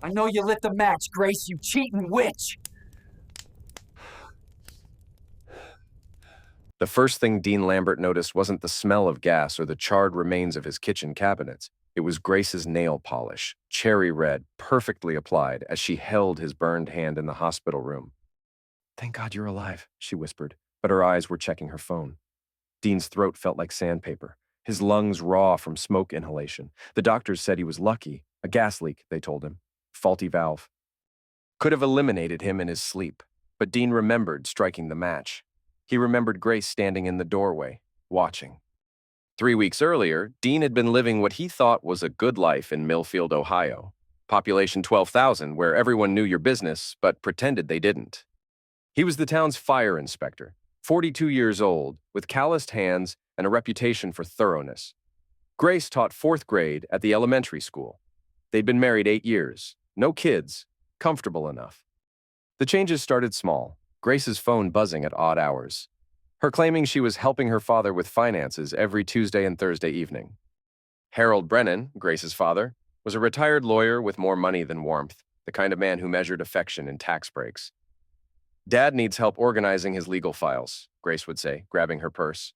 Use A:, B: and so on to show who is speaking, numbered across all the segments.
A: I know you lit the match, Grace, you cheating witch!
B: The first thing Dean Lambert noticed wasn't the smell of gas or the charred remains of his kitchen cabinets. It was Grace's nail polish, cherry red, perfectly applied, as she held his burned hand in the hospital room. "Thank God you're alive," she whispered, but her eyes were checking her phone. Dean's throat felt like sandpaper, his lungs raw from smoke inhalation. The doctors said he was lucky. A gas leak, they told him. Faulty valve. Could have eliminated him in his sleep, but Dean remembered striking the match. He remembered Grace standing in the doorway, watching. 3 weeks earlier, Dean had been living what he thought was a good life in Millfield, Ohio. Population 12,000, where everyone knew your business, but pretended they didn't. He was the town's fire inspector, 42 years old, with calloused hands and a reputation for thoroughness. Grace taught 4th grade at the elementary school. They'd been married 8 years, no kids, comfortable enough. The changes started small, Grace's phone buzzing at odd hours. Her claiming she was helping her father with finances every Tuesday and Thursday evening. Harold Brennan, Grace's father, was a retired lawyer with more money than warmth, the kind of man who measured affection in tax breaks. "Dad needs help organizing his legal files," Grace would say, grabbing her purse.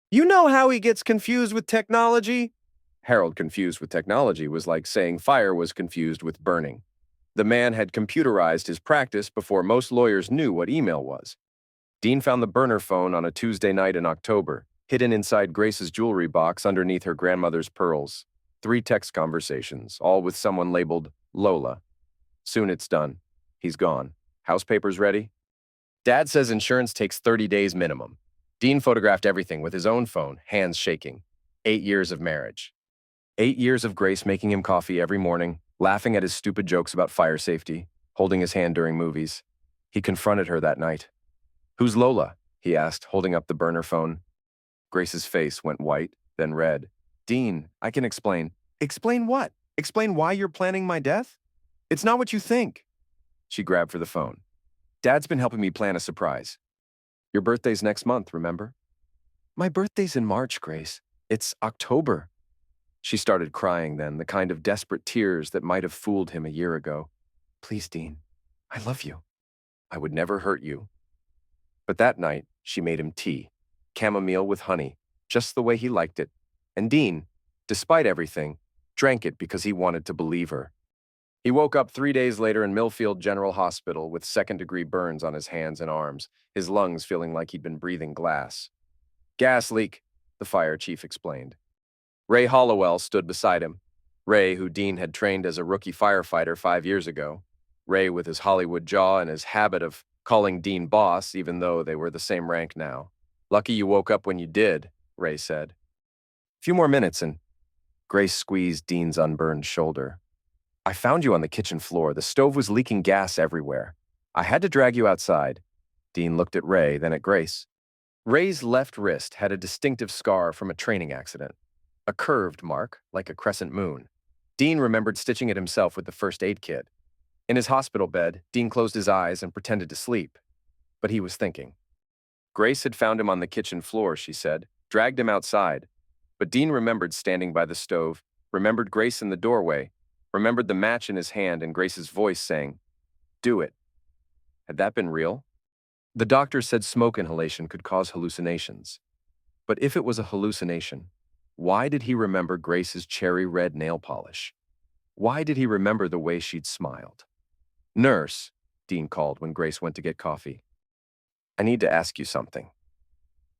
B: "You know how he gets confused with technology?" Harold confused with technology was like saying fire was confused with burning. The man had computerized his practice before most lawyers knew what email was. Dean found the burner phone on a Tuesday night in October, hidden inside Grace's jewelry box underneath her grandmother's pearls. 3 text conversations, all with someone labeled Lola. "Soon it's done. He's gone. House papers ready?" "Dad says insurance takes 30 days minimum." Dean photographed everything with his own phone, hands shaking. 8 years of marriage. 8 years of Grace making him coffee every morning, laughing at his stupid jokes about fire safety, holding his hand during movies. He confronted her that night. "Who's Lola?" he asked, holding up the burner phone. Grace's face went white, then red. "Dean, I can explain." "Explain what? Explain why you're planning my death? It's not what you think." She grabbed for the phone. "Dad's been helping me plan a surprise. Your birthday's next month, remember?" "My birthday's in March, Grace. It's October." She started crying then, the kind of desperate tears that might have fooled him a year ago. "Please, Dean, I love you." "I would never hurt you." But that night, she made him tea, chamomile with honey, just the way he liked it. And Dean, despite everything, drank it because he wanted to believe her. He woke up 3 days later in Millfield General Hospital with second-degree burns on his hands and arms, his lungs feeling like he'd been breathing glass. "Gas leak," the fire chief explained. Ray Hollowell stood beside him. Ray, who Dean had trained as a rookie firefighter 5 years ago. Ray with his Hollywood jaw and his habit of calling Dean boss, even though they were the same rank now. "Lucky you woke up when you did," Ray said. "Few more minutes and—" Grace squeezed Dean's unburned shoulder. "I found you on the kitchen floor. The stove was leaking gas everywhere. I had to drag you outside." Dean looked at Ray, then at Grace. Ray's left wrist had a distinctive scar from a training accident. A curved mark, like a crescent moon. Dean remembered stitching it himself with the first aid kit. In his hospital bed, Dean closed his eyes and pretended to sleep. But he was thinking. Grace had found him on the kitchen floor, she said, dragged him outside. But Dean remembered standing by the stove, remembered Grace in the doorway, remembered the match in his hand and Grace's voice saying, "Do it." Had that been real? The doctor said smoke inhalation could cause hallucinations. But if it was a hallucination, why did he remember Grace's cherry red nail polish? Why did he remember the way she'd smiled? "Nurse," Dean called when Grace went to get coffee. "I need to ask you something."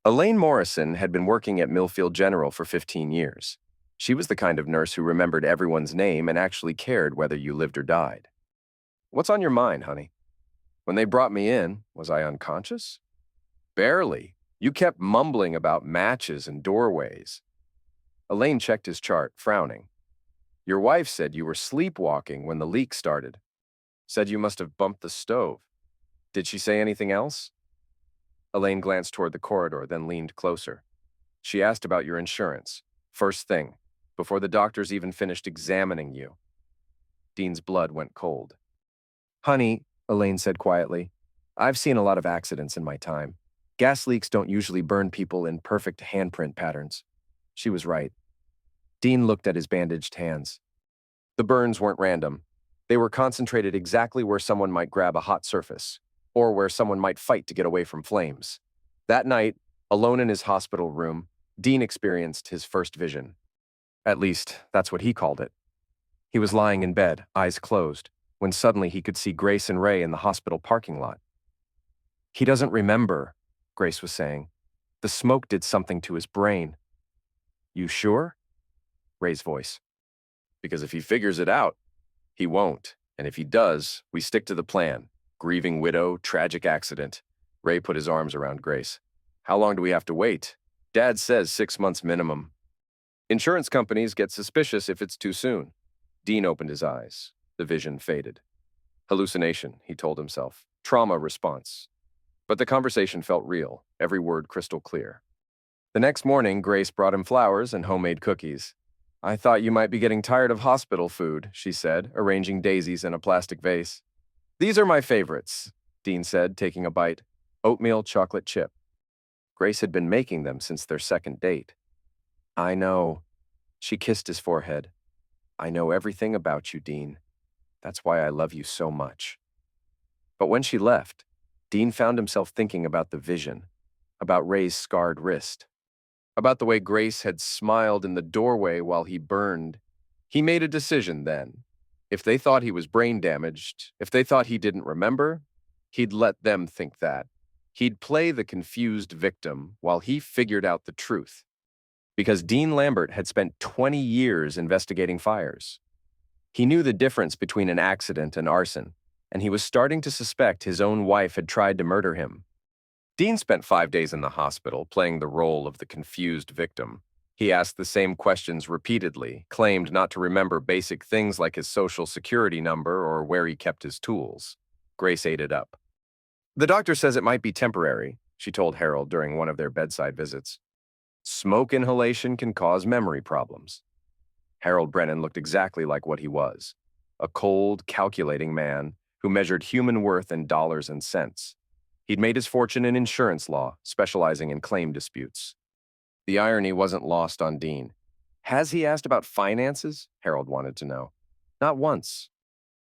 B: Elaine Morrison had been working at Millfield General for 15 years. She was the kind of nurse who remembered everyone's name and actually cared whether you lived or died. "What's on your mind, honey?" "When they brought me in, was I unconscious?" "Barely. You kept mumbling about matches and doorways." Elaine checked his chart, frowning. "Your wife said you were sleepwalking when the leak started. Said you must have bumped the stove. Did she say anything else?" Elaine glanced toward the corridor, then leaned closer. "She asked about your insurance. First thing, before the doctors even finished examining you." Dean's blood went cold. "Honey," Elaine said quietly, "I've seen a lot of accidents in my time. Gas leaks don't usually burn people in perfect handprint patterns." She was right. Dean looked at his bandaged hands. The burns weren't random. They were concentrated exactly where someone might grab a hot surface, or where someone might fight to get away from flames. That night, alone in his hospital room, Dean experienced his first vision. At least, that's what he called it. He was lying in bed, eyes closed, when suddenly he could see Grace and Ray in the hospital parking lot. "He doesn't remember," Grace was saying. "The smoke did something to his brain." "You sure?" Ray's voice. "Because if he figures it out, he won't. And if he does, we stick to the plan. Grieving widow, tragic accident." Ray put his arms around Grace. "How long do we have to wait?" "Dad says 6 months minimum." "Insurance companies get suspicious if it's too soon." Dean opened his eyes. The vision faded. Hallucination, he told himself. Trauma response. But the conversation felt real, every word crystal clear. The next morning, Grace brought him flowers and homemade cookies. "I thought you might be getting tired of hospital food," she said, arranging daisies in a plastic vase. "These are my favorites," Dean said, taking a bite. Oatmeal chocolate chip. Grace had been making them since their second date. "I know." She kissed his forehead. "I know everything about you, Dean. That's why I love you so much." But when she left, Dean found himself thinking about the vision, about Ray's scarred wrist, about the way Grace had smiled in the doorway while he burned. He made a decision then. If they thought he was brain damaged, if they thought he didn't remember, he'd let them think that. He'd play the confused victim while he figured out the truth. Because Dean Lambert had spent 20 years investigating fires. He knew the difference between an accident and arson, and he was starting to suspect his own wife had tried to murder him. Dean spent 5 days in the hospital playing the role of the confused victim. He asked the same questions repeatedly, claimed not to remember basic things like his social security number or where he kept his tools. Grace ate it up. "The doctor says it might be temporary," she told Harold during one of their bedside visits. "Smoke inhalation can cause memory problems." Harold Brennan looked exactly like what he was, a cold, calculating man who measured human worth in dollars and cents. He'd made his fortune in insurance law, specializing in claim disputes. The irony wasn't lost on Dean. "Has he asked about finances?" Harold wanted to know. "Not once.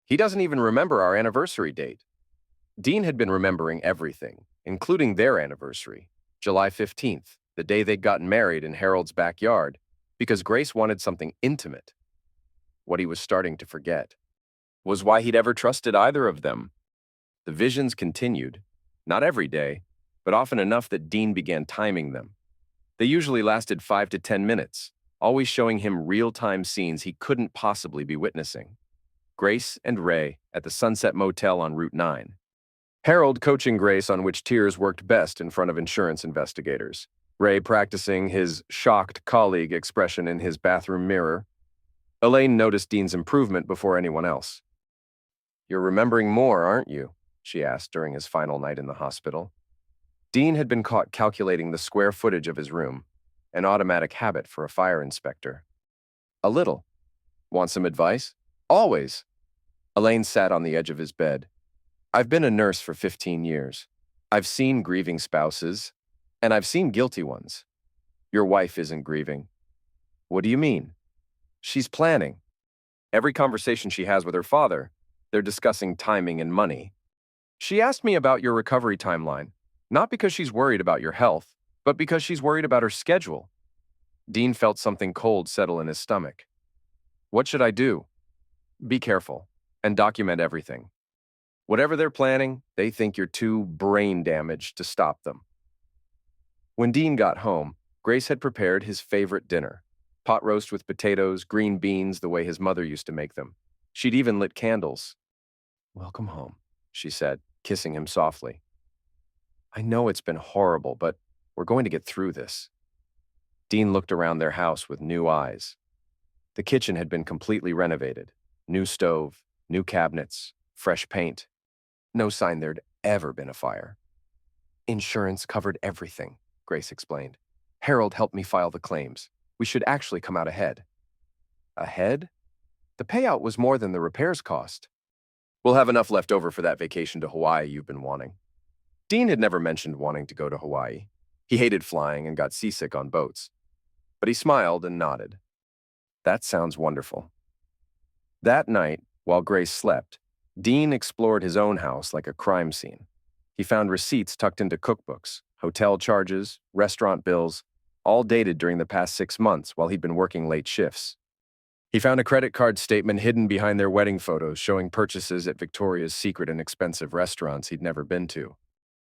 B: He doesn't even remember our anniversary date." Dean had been remembering everything, including their anniversary, July 15th, the day they'd gotten married in Harold's backyard, because Grace wanted something intimate. What he was starting to forget was why he'd ever trusted either of them. The visions continued, not every day, but often enough that Dean began timing them. They usually lasted 5 to 10 minutes, always showing him real-time scenes he couldn't possibly be witnessing. Grace and Ray at the Sunset Motel on Route 9. Harold coaching Grace on which tears worked best in front of insurance investigators. Ray practicing his shocked colleague expression in his bathroom mirror. Elaine noticed Dean's improvement before anyone else. "You're remembering more, aren't you?" she asked during his final night in the hospital. Dean had been caught calculating the square footage of his room, an automatic habit for a fire inspector. "A little. Want some advice?" "Always." Elaine sat on the edge of his bed. "I've been a nurse for 15 years. I've seen grieving spouses, and I've seen guilty ones. Your wife isn't grieving." "What do you mean?" "She's planning. Every conversation she has with her father, they're discussing timing and money. She asked me about your recovery timeline, not because she's worried about your health, but because she's worried about her schedule." Dean felt something cold settle in his stomach. "What should I do?" "Be careful, and document everything. Whatever they're planning, they think you're too brain damaged to stop them." When Dean got home, Grace had prepared his favorite dinner, pot roast with potatoes, green beans the way his mother used to make them. She'd even lit candles. "Welcome home," she said, kissing him softly. "I know it's been horrible, but we're going to get through this." Dean looked around their house with new eyes. The kitchen had been completely renovated. New stove, new cabinets, fresh paint. No sign there'd ever been a fire. "Insurance covered everything," Grace explained. "Harold helped me file the claims. We should actually come out ahead." "Ahead?" "The payout was more than the repairs cost." "We'll have enough left over for that vacation to Hawaii you've been wanting." Dean had never mentioned wanting to go to Hawaii. He hated flying and got seasick on boats. But he smiled and nodded. "That sounds wonderful." That night, While Grace slept, Dean explored his own house like a crime scene. He found receipts tucked into cookbooks, hotel charges, restaurant bills, all dated during the past 6 months while he'd been working late shifts. He found a credit card statement hidden behind their wedding photos showing purchases at Victoria's secret and expensive restaurants he'd never been to.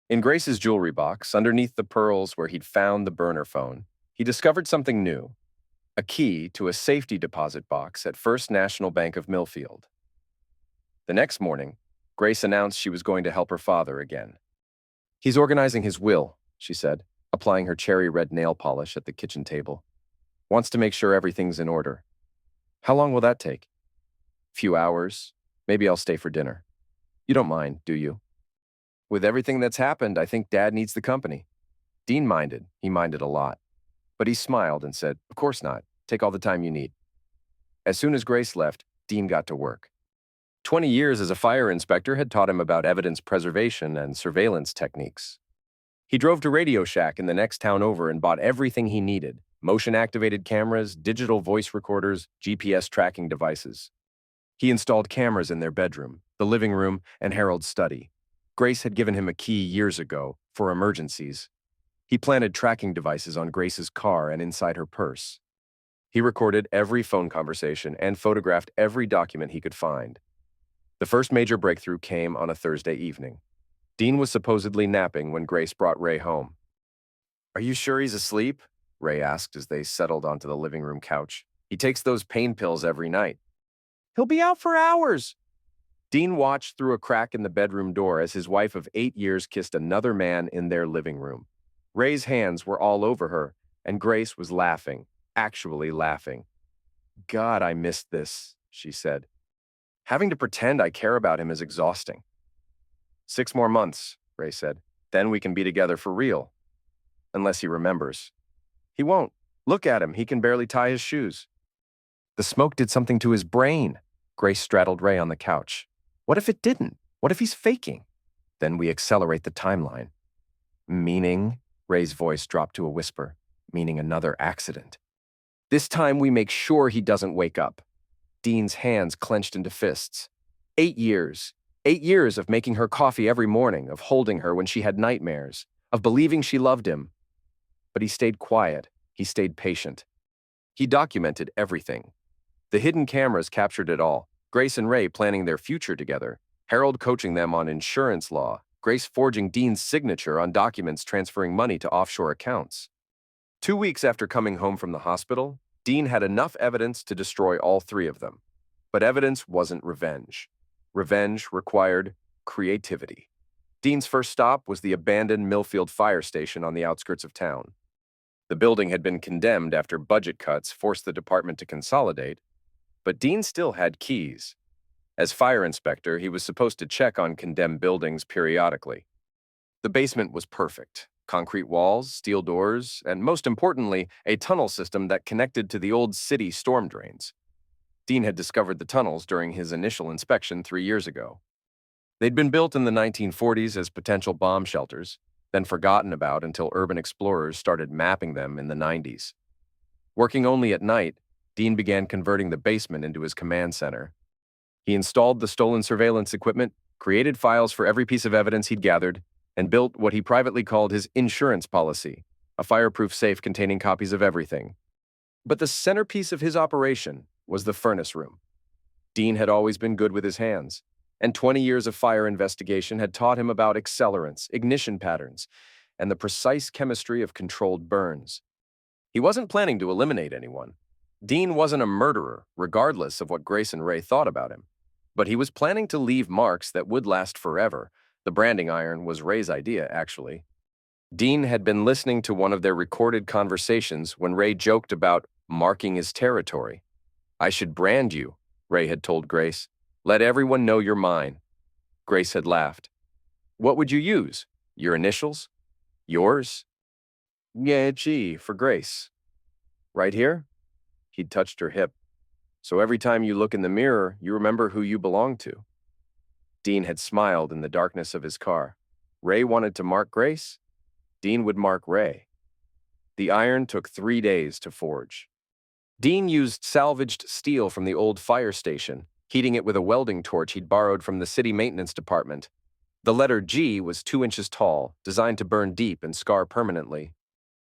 B: In Grace's jewelry box, underneath the pearls where he'd found the burner phone, he discovered something new, a key to a safety deposit box at First National Bank of Millfield. The next morning, Grace announced she was going to help her father again. "He's organizing his will," she said, applying her cherry red nail polish at the kitchen table. "Wants to make sure everything's in order." "How long will that take?" "Few hours. Maybe I'll stay for dinner." "You don't mind, do you?" "With everything that's happened, I think Dad needs the company." Dean minded. He minded a lot. But he smiled and said, "Of course not. Take all the time you need." As soon as Grace left, Dean got to work. 20 years as a fire inspector had taught him about evidence preservation and surveillance techniques. He drove to Radio Shack in the next town over and bought everything he needed: motion-activated cameras, digital voice recorders, GPS tracking devices. He installed cameras in their bedroom, the living room, and Harold's study. Grace had given him a key years ago for emergencies. He planted tracking devices on Grace's car and inside her purse. He recorded every phone conversation and photographed every document he could find. The first major breakthrough came on a Thursday evening. Dean was supposedly napping when Grace brought Ray home. "Are you sure he's asleep?" Ray asked as they settled onto the living room couch. "He takes those pain pills every night." "He'll be out for hours." Dean watched through a crack in the bedroom door as his wife of 8 years kissed another man in their living room. Ray's hands were all over her, and Grace was laughing, actually laughing. "God, I missed this," she said. "Having to pretend I care about him is exhausting." 6 more months, Ray said. "Then we can be together for real." "Unless he remembers." "He won't. Look at him. He can barely tie his shoes." "The smoke did something to his brain." Grace straddled Ray on the couch. "What if it didn't? What if he's faking?" "Then we accelerate the timeline." "Meaning?" Ray's voice dropped to a whisper. "Meaning another accident. This time we make sure he doesn't wake up." Dean's hands clenched into fists. 8 years. 8 years of making her coffee every morning, of holding her when she had nightmares, of believing she loved him. But he stayed quiet. He stayed patient. He documented everything. The hidden cameras captured it all. Grace and Ray planning their future together, Harold coaching them on insurance law, Grace forging Dean's signature on documents transferring money to offshore accounts. 2 weeks after coming home from the hospital, Dean had enough evidence to destroy all 3 of them. But evidence wasn't revenge. Revenge required creativity. Dean's first stop was the abandoned Millfield fire station on the outskirts of town. The building had been condemned after budget cuts forced the department to consolidate, but Dean still had keys. As fire inspector, he was supposed to check on condemned buildings periodically. The basement was perfect. Concrete walls, steel doors, and most importantly, a tunnel system that connected to the old city storm drains. Dean had discovered the tunnels during his initial inspection 3 years ago. They'd been built in the 1940s as potential bomb shelters, then forgotten about until urban explorers started mapping them in the 90s. Working only at night, Dean began converting the basement into his command center. He installed the stolen surveillance equipment, created files for every piece of evidence he'd gathered, and built what he privately called his insurance policy, a fireproof safe containing copies of everything. But the centerpiece of his operation was the furnace room. Dean had always been good with his hands, and 20 years of fire investigation had taught him about accelerants, ignition patterns, and the precise chemistry of controlled burns. He wasn't planning to eliminate anyone. Dean wasn't a murderer, regardless of what Grace and Ray thought about him. But he was planning to leave marks that would last forever. The branding iron was Ray's idea, actually. Dean had been listening to one of their recorded conversations when Ray joked about marking his territory. "I should brand you," Ray had told Grace. "Let everyone know you're mine." Grace had laughed. "What would you use? Your initials? Yours?" "Yeah, G, for Grace." "Right here?" He'd touched her hip. "So every time you look in the mirror, you remember who you belong to." Dean had smiled in the darkness of his car. Ray wanted to mark Grace. Dean would mark Ray. The iron took 3 days to forge. Dean used salvaged steel from the old fire station, heating it with a welding torch he'd borrowed from the city maintenance department. The letter G was 2 inches tall, designed to burn deep and scar permanently.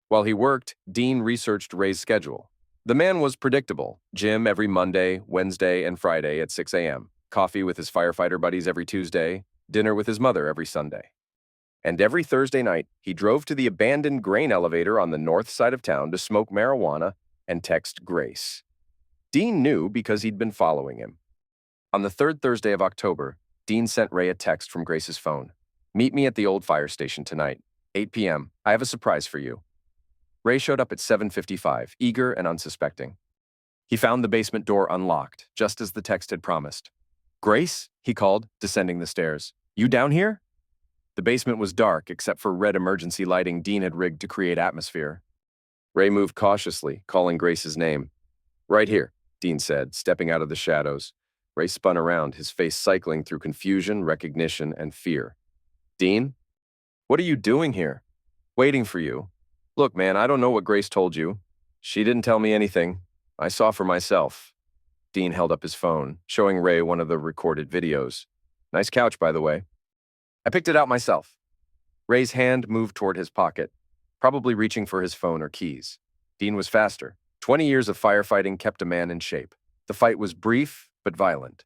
B: While he worked, Dean researched Ray's schedule. The man was predictable: gym every Monday, Wednesday, and Friday at 6 a.m., coffee with his firefighter buddies every Tuesday, dinner with his mother every Sunday. And every Thursday night, he drove to the abandoned grain elevator on the north side of town to smoke marijuana and text Grace. Dean knew because he'd been following him. On the third Thursday of October, Dean sent Ray a text from Grace's phone. "Meet me at the old fire station tonight, 8 p.m. I have a surprise for you." Ray showed up at 7:55, eager and unsuspecting. He found the basement door unlocked, just as the text had promised. "Grace?" he called, descending the stairs. "You down here?" The basement was dark, except for red emergency lighting Dean had rigged to create atmosphere. Ray moved cautiously, calling Grace's name. "Right here," Dean said, stepping out of the shadows. Ray spun around, his face cycling through confusion, recognition, and fear. "Dean? What are you doing here?" "Waiting for you. Look, man, I don't know what Grace told you. She didn't tell me anything. I saw for myself." Dean held up his phone, showing Ray one of the recorded videos. "Nice couch, by the way." "I picked it out myself." Ray's hand moved toward his pocket, probably reaching for his phone or keys. Dean was faster. 20 years of firefighting kept a man in shape. The fight was brief, but violent.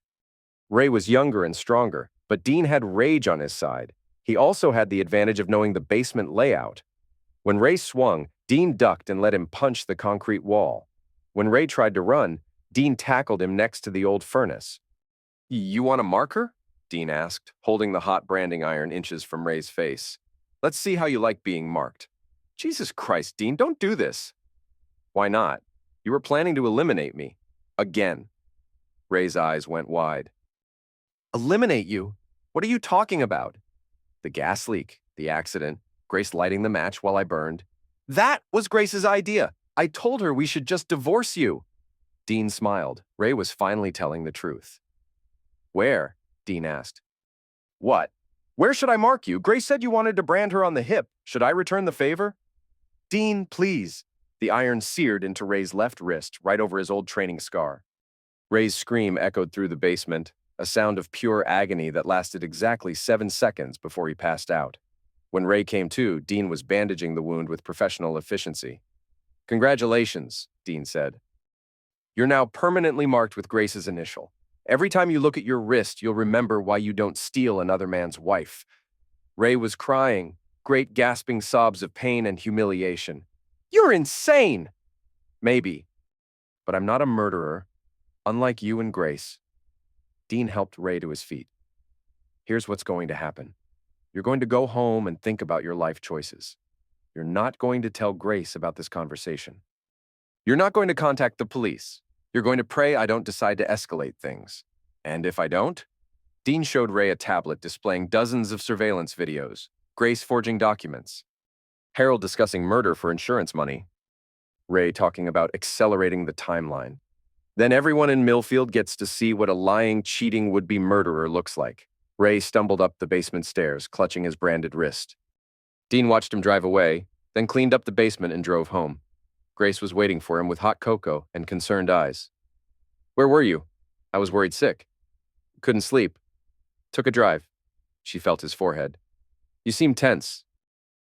B: Ray was younger and stronger, but Dean had rage on his side. He also had the advantage of knowing the basement layout. When Ray swung, Dean ducked and let him punch the concrete wall. When Ray tried to run, Dean tackled him next to the old furnace. "You want a marker?" Dean asked, holding the hot branding iron inches from Ray's face. "Let's see how you like being marked." "Jesus Christ, Dean, don't do this." "Why not? You were planning to eliminate me. Again." Ray's eyes went wide. "Eliminate you? What are you talking about?" "The gas leak, the accident, Grace lighting the match while I burned." "That was Grace's idea. I told her we should just divorce you." Dean smiled. Ray was finally telling the truth. "Where?" Dean asked. "What? Where should I mark you? Grace said you wanted to brand her on the hip. Should I return the favor?" "Dean, please." The iron seared into Ray's left wrist, right over his old training scar. Ray's scream echoed through the basement, a sound of pure agony that lasted exactly 7 seconds before he passed out. When Ray came to, Dean was bandaging the wound with professional efficiency. "Congratulations," Dean said. "You're now permanently marked with Grace's initial. Every time you look at your wrist, you'll remember why you don't steal another man's wife." Ray was crying, great gasping sobs of pain and humiliation. "You're insane!" "Maybe, but I'm not a murderer, unlike you and Grace." Dean helped Ray to his feet. "Here's what's going to happen. You're going to go home and think about your life choices. You're not going to tell Grace about this conversation. You're not going to contact the police. You're going to pray I don't decide to escalate things. And if I don't?" Dean showed Ray a tablet displaying dozens of surveillance videos, Grace forging documents, Harold discussing murder for insurance money, Ray talking about accelerating the timeline. Then everyone in Millfield gets to see what a lying, cheating would-be murderer looks like. Ray stumbled up the basement stairs, clutching his branded wrist. Dean watched him drive away, then cleaned up the basement and drove home. Grace was waiting for him with hot cocoa and concerned eyes. "Where were you?" "I was worried sick. Couldn't sleep. Took a drive." She felt his forehead. "You seem tense.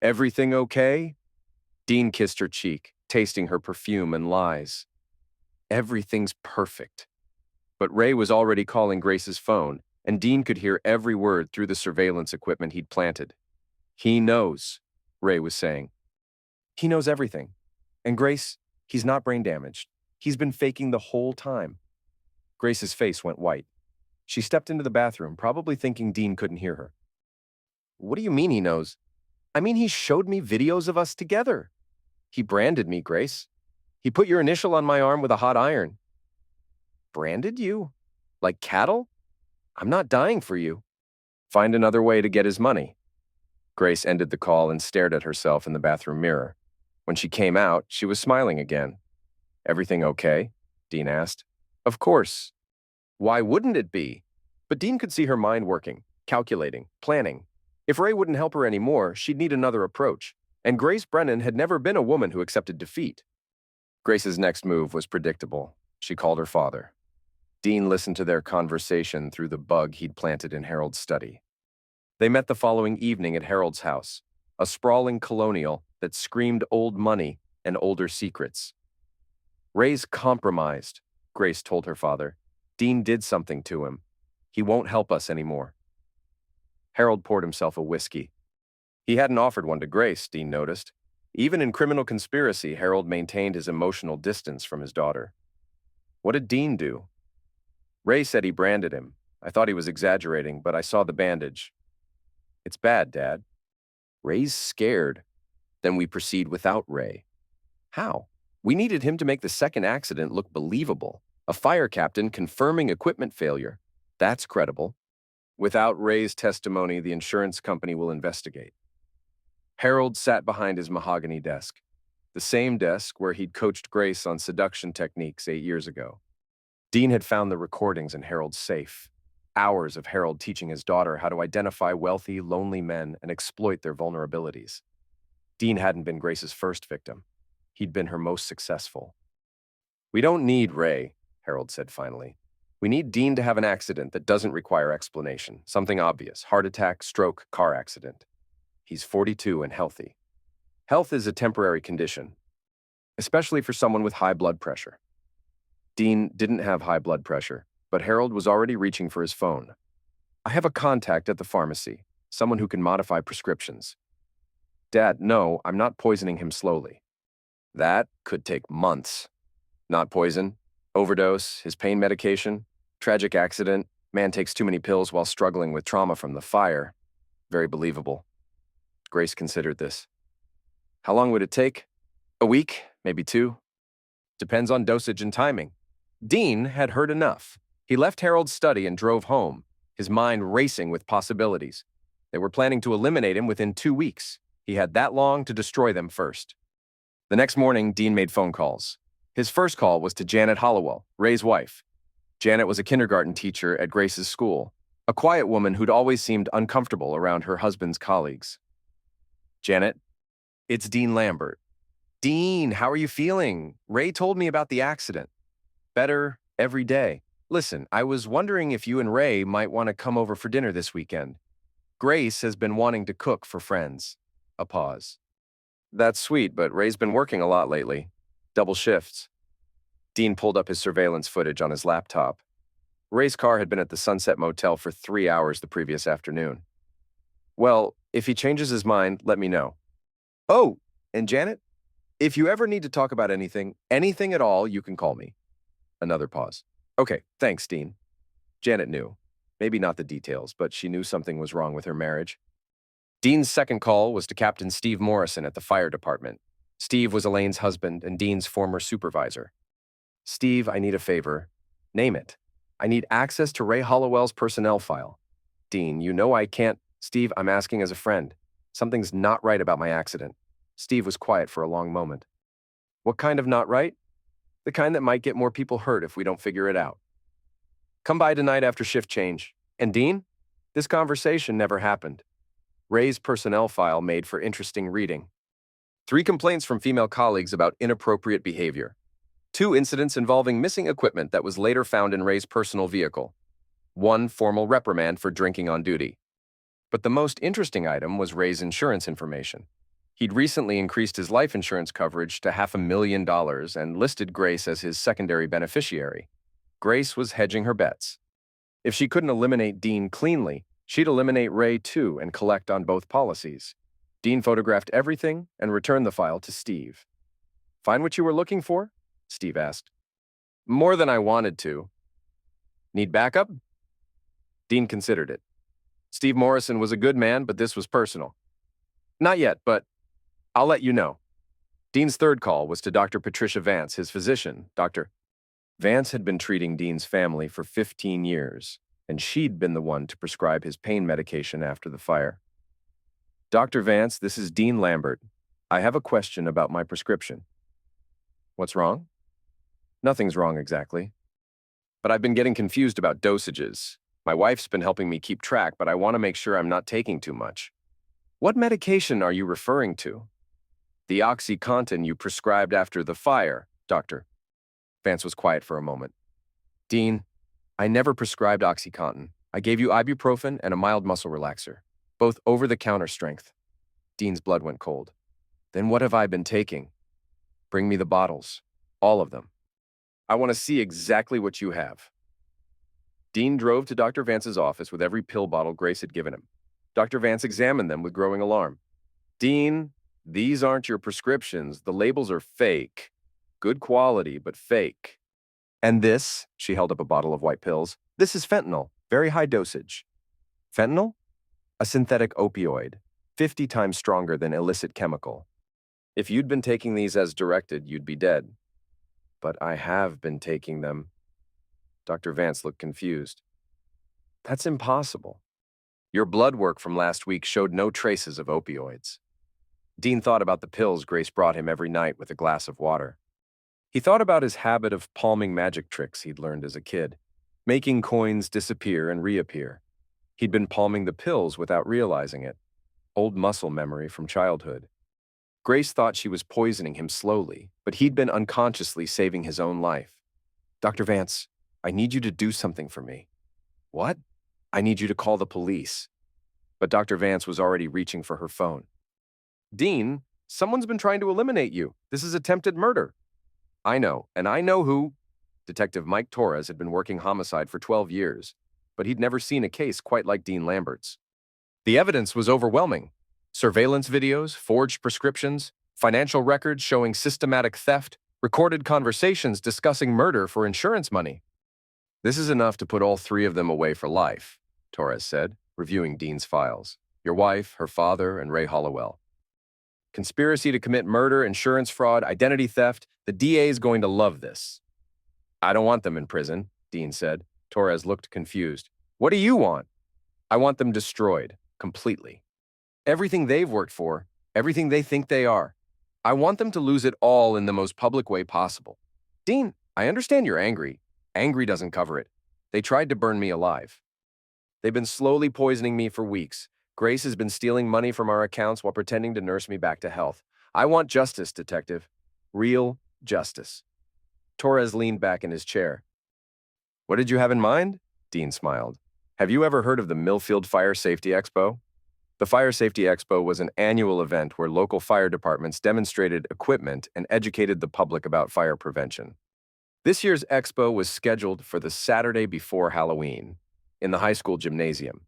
B: Everything okay?" Dean kissed her cheek, tasting her perfume and lies. "Everything's perfect." But Ray was already calling Grace's phone, and Dean could hear every word through the surveillance equipment he'd planted. "He knows," Ray was saying. "He knows everything. And Grace, he's not brain damaged. He's been faking the whole time." Grace's face went white. She stepped into the bathroom, probably thinking Dean couldn't hear her. "What do you mean he knows?" "I mean, he showed me videos of us together. He branded me, Grace. He put your initial on my arm with a hot iron." "Branded you? Like cattle? I'm not dying for you." "Find another way to get his money." Grace ended the call and stared at herself in the bathroom mirror. When she came out, she was smiling again. "Everything okay?" Dean asked. "Of course. Why wouldn't it be?" But Dean could see her mind working, calculating, planning. If Ray wouldn't help her anymore, she'd need another approach. And Grace Brennan had never been a woman who accepted defeat. Grace's next move was predictable. She called her father. Dean listened to their conversation through the bug he'd planted in Harold's study. They met the following evening at Harold's house, a sprawling colonial that screamed old money and older secrets. "Ray's compromised," Grace told her father. "Dean did something to him. He won't help us anymore." Harold poured himself a whiskey. He hadn't offered one to Grace, Dean noticed. Even in criminal conspiracy, Harold maintained his emotional distance from his daughter. What did Dean do? Ray said he branded him. I thought he was exaggerating, but I saw the bandage. It's bad, Dad. Ray's scared. Then we proceed without Ray. How? We needed him to make the second accident look believable. A fire captain confirming equipment failure. That's credible. Without Ray's testimony, the insurance company will investigate. Harold sat behind his mahogany desk, the same desk where he'd coached Grace on seduction techniques 8 years ago. Dean had found the recordings in Harold's safe. Hours of Harold teaching his daughter how to identify wealthy, lonely men and exploit their vulnerabilities. Dean hadn't been Grace's first victim. He'd been her most successful. "We don't need Ray," Harold said finally. "We need Dean to have an accident that doesn't require explanation. Something obvious. Heart attack, stroke, car accident. He's 42 and healthy. Health is a temporary condition, especially for someone with high blood pressure." Dean didn't have high blood pressure, but Harold was already reaching for his phone. "I have a contact at the pharmacy, someone who can modify prescriptions." "Dad, no, I'm not poisoning him slowly." "That could take months." "Not poison, overdose, his pain medication, tragic accident, man takes too many pills while struggling with trauma from the fire. Very believable." Grace considered this. "How long would it take? A week, maybe 2. Depends on dosage and timing." Dean had heard enough. He left Harold's study and drove home, his mind racing with possibilities. They were planning to eliminate him within 2 weeks. He had that long to destroy them first. The next morning, Dean made phone calls. His first call was to Janet Hollowell, Ray's wife. Janet was a kindergarten teacher at Grace's school, a quiet woman who'd always seemed uncomfortable around her husband's colleagues. "Janet, it's Dean Lambert." "Dean, how are you feeling? Ray told me about the accident." "Better every day. Listen, I was wondering if you and Ray might want to come over for dinner this weekend. Grace has been wanting to cook for friends." A pause. "That's sweet, but Ray's been working a lot lately. Double shifts." Dean pulled up his surveillance footage on his laptop. Ray's car had been at the Sunset Motel for 3 hours the previous afternoon. "Well, if he changes his mind, let me know." "Oh, and Janet, if you ever need to talk about anything at all, you can call me." Another pause. "Okay, thanks, Dean." Janet knew. Maybe not the details, but she knew something was wrong with her marriage. Dean's second call was to Captain Steve Morrison at the fire department. Steve was Elaine's husband and Dean's former supervisor. "Steve, I need a favor." "Name it." "I need access to Ray Hollowell's personnel file." "Dean, you know I can't." "Steve, I'm asking as a friend. Something's not right about my accident." Steve was quiet for a long moment. "What kind of not right?" "The kind that might get more people hurt if we don't figure it out." "Come by tonight after shift change." "And Dean?" This conversation never happened. Ray's personnel file made for interesting reading. 3 complaints from female colleagues about inappropriate behavior. 2 incidents involving missing equipment that was later found in Ray's personal vehicle. 1 formal reprimand for drinking on duty. But the most interesting item was Ray's insurance information. He'd recently increased his life insurance coverage to $500,000 and listed Grace as his secondary beneficiary. Grace was hedging her bets. If she couldn't eliminate Dean cleanly, she'd eliminate Ray too and collect on both policies. Dean photographed everything and returned the file to Steve. "Find what you were looking for?" Steve asked. "More than I wanted to." "Need backup?" Dean considered it. Steve Morrison was a good man, but this was personal. "Not yet, but I'll let you know." Dean's third call was to Dr. Patricia Vance, his physician. Dr. Vance had been treating Dean's family for 15 years, and she'd been the one to prescribe his pain medication after the fire. "Dr. Vance, this is Dean Lambert. I have a question about my prescription." "What's wrong?" "Nothing's wrong exactly. But I've been getting confused about dosages. My wife's been helping me keep track, but I want to make sure I'm not taking too much." "What medication are you referring to?" "The OxyContin you prescribed after the fire, Doctor." Vance was quiet for a moment. "Dean, I never prescribed OxyContin. I gave you ibuprofen and a mild muscle relaxer, both over-the-counter strength. Dean's blood went cold. Then what have I been taking? Bring me the bottles. All of them. I want to see exactly what you have. Dean drove to Dr. Vance's office with every pill bottle Grace had given him. Dr. Vance examined them with growing alarm. Dean, these aren't your prescriptions. The labels are fake. Good quality, but fake. And this, she held up a bottle of white pills, this is fentanyl, very high dosage. Fentanyl? A synthetic opioid, 50 times stronger than illicit chemical. If you'd been taking these as directed, you'd be dead. But I have been taking them. Dr. Vance looked confused. That's impossible. Your blood work from last week showed no traces of opioids. Dean thought about the pills Grace brought him every night with a glass of water. He thought about his habit of palming magic tricks he'd learned as a kid, making coins disappear and reappear. He'd been palming the pills without realizing it. Old muscle memory from childhood. Grace thought she was poisoning him slowly, but he'd been unconsciously saving his own life. Dr. Vance, I need you to do something for me. What? I need you to call the police. But Dr. Vance was already reaching for her phone. Dean, someone's been trying to eliminate you. This is attempted murder. I know, and I know who. Detective Mike Torres had been working homicide for 12 years, but he'd never seen a case quite like Dean Lambert's. The evidence was overwhelming. Surveillance videos, forged prescriptions, financial records showing systematic theft, recorded conversations discussing murder for insurance money. This is enough to put all three of them away for life, Torres said, reviewing Dean's files. Your wife, her father, and Ray Hollowell. Conspiracy to commit murder, insurance fraud, identity theft. The DA is going to love this. I don't want them in prison, Dean said. Torres looked confused. What do you want? I want them destroyed, completely. Everything they've worked for, everything they think they are. I want them to lose it all in the most public way possible. Dean, I understand you're angry. Angry doesn't cover it. They tried to burn me alive. They've been slowly poisoning me for weeks. Grace has been stealing money from our accounts while pretending to nurse me back to health. I want justice, detective. Real justice. Torres leaned back in his chair. What did you have in mind? Dean smiled. Have you ever heard of the Millfield Fire Safety Expo? The Fire Safety Expo was an annual event where local fire departments demonstrated equipment and educated the public about fire prevention. This year's expo was scheduled for the Saturday before Halloween in the high school gymnasium.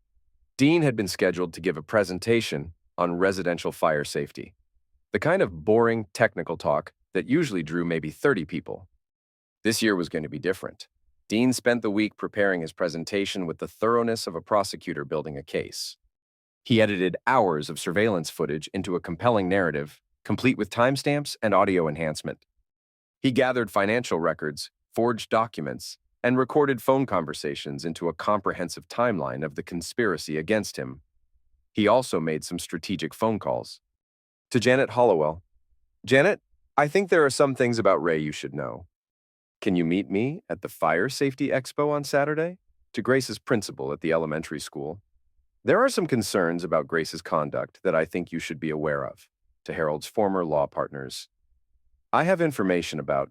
B: Dean had been scheduled to give a presentation on residential fire safety, the kind of boring technical talk that usually drew maybe 30 people. This year was going to be different. Dean spent the week preparing his presentation with the thoroughness of a prosecutor building a case. He edited hours of surveillance footage into a compelling narrative, complete with timestamps and audio enhancement. He gathered financial records, forged documents, and recorded phone conversations into a comprehensive timeline of the conspiracy against him. He also made some strategic phone calls. To Janet Hollowell. Janet, I think there are some things about Ray you should know. Can you meet me at the Fire Safety Expo on Saturday? To Grace's principal at the elementary school. There are some concerns about Grace's conduct that I think you should be aware of. To Harold's former law partners. I have information about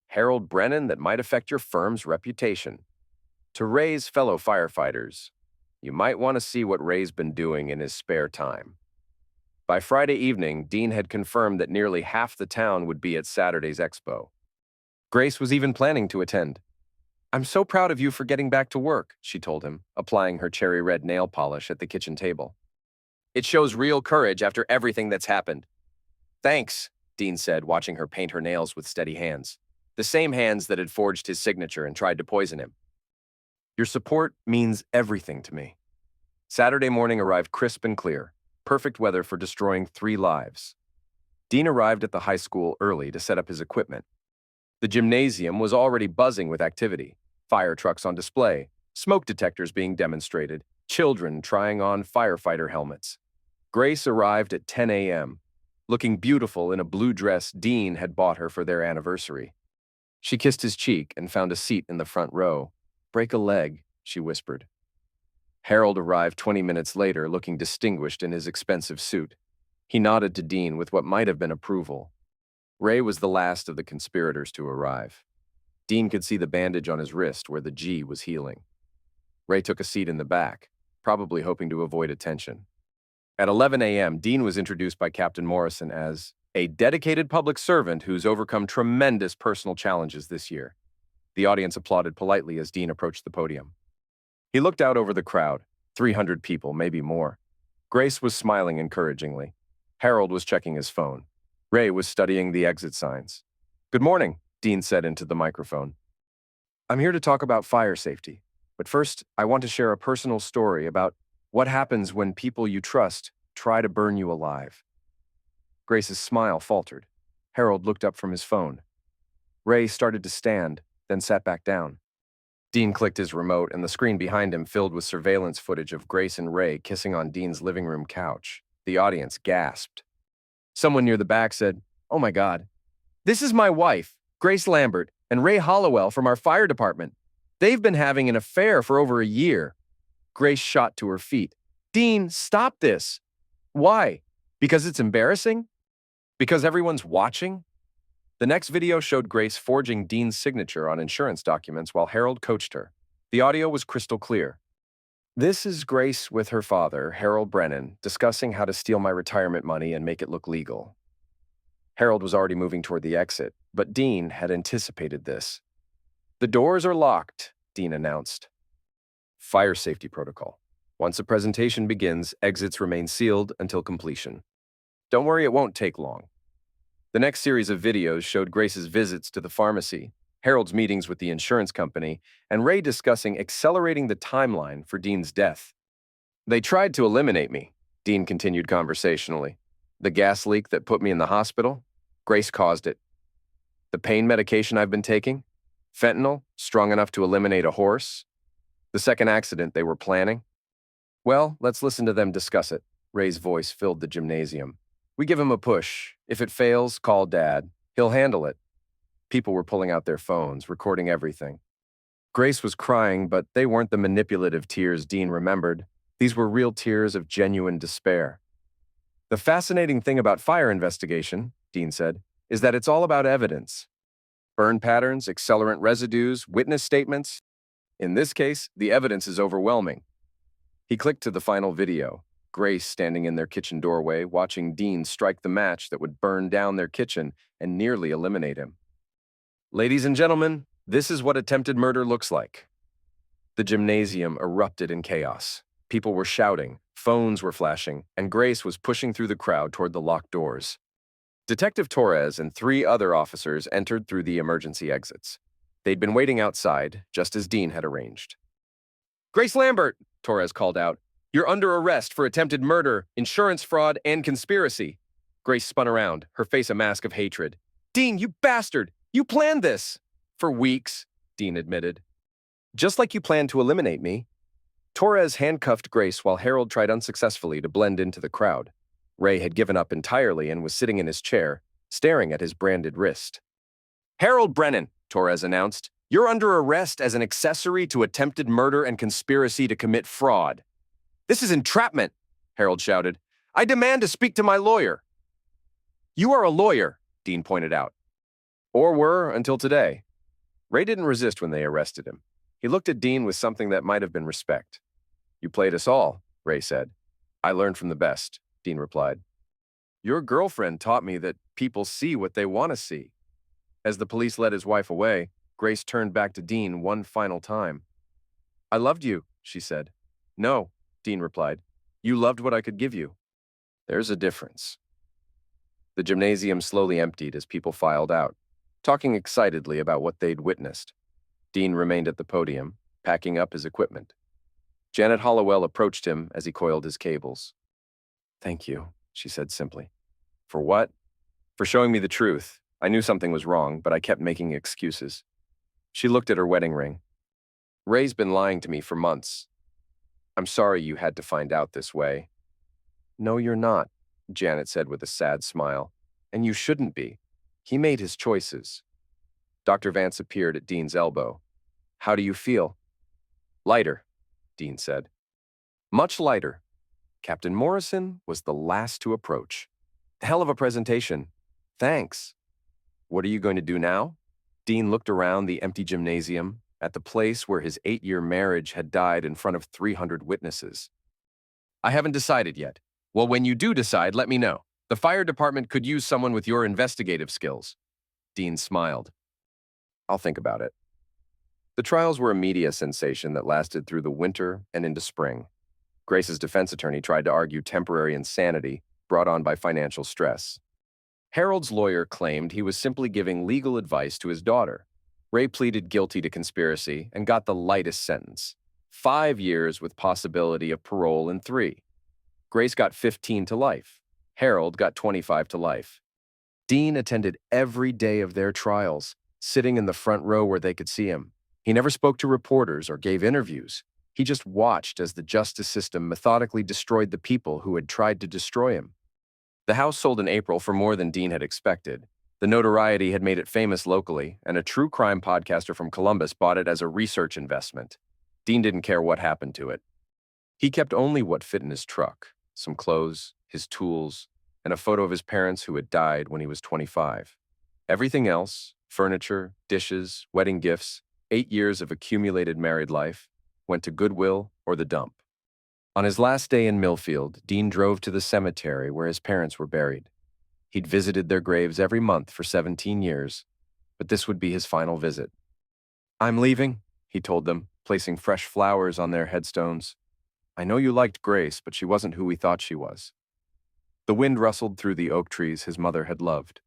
B: Harold Brennan that might affect your firm's reputation. To Ray's fellow firefighters, you might want to see what Ray's been doing in his spare time. By Friday evening, Dean had confirmed that nearly half the town would be at Saturday's expo. Grace was even planning to attend. I'm so proud of you for getting back to work, she told him, applying her cherry red nail polish at the kitchen table. It shows real courage after everything that's happened. Thanks, Dean said, watching her paint her nails with steady hands. The same hands that had forged his signature and tried to poison him. Your support means everything to me. Saturday morning arrived crisp and clear, perfect weather for destroying 3 lives. Dean arrived at the high school early to set up his equipment. The gymnasium was already buzzing with activity. Fire trucks on display, smoke detectors being demonstrated, children trying on firefighter helmets. Grace arrived at 10 a.m., looking beautiful in a blue dress Dean had bought her for their anniversary. She kissed his cheek and found a seat in the front row. Break a leg, she whispered. Harold arrived 20 minutes later, looking distinguished in his expensive suit. He nodded to Dean with what might have been approval. Ray was the last of the conspirators to arrive. Dean could see the bandage on his wrist where the G was healing. Ray took a seat in the back, probably hoping to avoid attention. At 11 a.m., Dean was introduced by Captain Morrison as a dedicated public servant who's overcome tremendous personal challenges this year. The audience applauded politely as Dean approached the podium. He looked out over the crowd, 300 people, maybe more. Grace was smiling encouragingly. Harold was checking his phone. Ray was studying the exit signs. "Good morning," Dean said into the microphone. "I'm here to talk about fire safety. But first, I want to share a personal story about what happens when people you trust try to burn you alive." Grace's smile faltered. Harold looked up from his phone. Ray started to stand, then sat back down. Dean clicked his remote, and the screen behind him filled with surveillance footage of Grace and Ray kissing on Dean's living room couch. The audience gasped. Someone near the back said, "Oh my God. This is my wife, Grace Lambert, and Ray Hollowell from our fire department. They've been having an affair for over a year." Grace shot to her feet. "Dean, stop this." "Why? Because it's embarrassing? Because everyone's watching?" The next video showed Grace forging Dean's signature on insurance documents while Harold coached her. The audio was crystal clear. "This is Grace with her father, Harold Brennan, discussing how to steal my retirement money and make it look legal." Harold was already moving toward the exit, but Dean had anticipated this. "The doors are locked," Dean announced. Fire safety protocol. Once a presentation begins, exits remain sealed until completion. Don't worry, it won't take long. The next series of videos showed Grace's visits to the pharmacy, Harold's meetings with the insurance company, and Ray discussing accelerating the timeline for Dean's death. "They tried to eliminate me," Dean continued conversationally. "The gas leak that put me in the hospital? Grace caused it. The pain medication I've been taking? Fentanyl, strong enough to eliminate a horse? The second accident they were planning? Well, let's listen to them discuss it." Ray's voice filled the gymnasium. "We give him a push. If it fails, call Dad. He'll handle it." People were pulling out their phones, recording everything. Grace was crying, but they weren't the manipulative tears Dean remembered. These were real tears of genuine despair. "The fascinating thing about fire investigation," Dean said, "is that it's all about evidence. Burn patterns, accelerant residues, witness statements. In this case, the evidence is overwhelming." He clicked to the final video. Grace standing in their kitchen doorway, watching Dean strike the match that would burn down their kitchen and nearly eliminate him. "Ladies and gentlemen, this is what attempted murder looks like." The gymnasium erupted in chaos. People were shouting, phones were flashing, and Grace was pushing through the crowd toward the locked doors. Detective Torres and 3 other officers entered through the emergency exits. They'd been waiting outside, just as Dean had arranged. "Grace Lambert," Torres called out, "you're under arrest for attempted murder, insurance fraud, and conspiracy." Grace spun around, her face a mask of hatred. "Dean, you bastard! You planned this!" "For weeks," Dean admitted. "Just like you planned to eliminate me." Torres handcuffed Grace while Harold tried unsuccessfully to blend into the crowd. Ray had given up entirely and was sitting in his chair, staring at his branded wrist. "Harold Brennan," Torres announced, "you're under arrest as an accessory to attempted murder and conspiracy to commit fraud." "This is entrapment," Harold shouted. "I demand to speak to my lawyer." "You are a lawyer," Dean pointed out. "Or were until today." Ray didn't resist when they arrested him. He looked at Dean with something that might have been respect. "You played us all," Ray said. "I learned from the best," Dean replied. "Your girlfriend taught me that people see what they want to see." As the police led his wife away, Grace turned back to Dean one final time. "I loved you," she said. "No," Dean replied. "You loved what I could give you." There's a difference. The gymnasium slowly emptied as people filed out, talking excitedly about what they'd witnessed. Dean remained at the podium, packing up his equipment. Janet Hollowell approached him as he coiled his cables. "Thank you," she said simply. "For what?" "For showing me the truth. I knew something was wrong, but I kept making excuses." She looked at her wedding ring. "Ray's been lying to me for months. I'm sorry you had to find out this way." "No, you're not," Janet said with a sad smile. "And you shouldn't be. He made his choices." Dr. Vance appeared at Dean's elbow. "How do you feel?" "Lighter," Dean said. "Much lighter." Captain Morrison was the last to approach. "Hell of a presentation. Thanks." "What are you going to do now?" Dean looked around the empty gymnasium, at the place where his 8-year marriage had died in front of 300 witnesses. I haven't decided yet. Well, when you do decide, let me know. The fire department could use someone with your investigative skills. Dean smiled. I'll think about it. The trials were a media sensation that lasted through the winter and into spring. Grace's defense attorney tried to argue temporary insanity brought on by financial stress. Harold's lawyer claimed he was simply giving legal advice to his daughter. Ray pleaded guilty to conspiracy and got the lightest sentence, 5 years with possibility of parole in 3. Grace got 15 to life. Harold got 25 to life. Dean attended every day of their trials, sitting in the front row where they could see him. He never spoke to reporters or gave interviews. He just watched as the justice system methodically destroyed the people who had tried to destroy him. The house sold in April for more than Dean had expected. The notoriety had made it famous locally, and a true crime podcaster from Columbus bought it as a research investment. Dean didn't care what happened to it. He kept only what fit in his truck, some clothes, his tools, and a photo of his parents who had died when he was 25. Everything else, furniture, dishes, wedding gifts, 8 years of accumulated married life, went to Goodwill or the dump. On his last day in Millfield, Dean drove to the cemetery where his parents were buried. He'd visited their graves every month for 17 years, but this would be his final visit. I'm leaving, he told them, placing fresh flowers on their headstones. I know you liked Grace, but she wasn't who we thought she was. The wind rustled through the oak trees his mother had loved.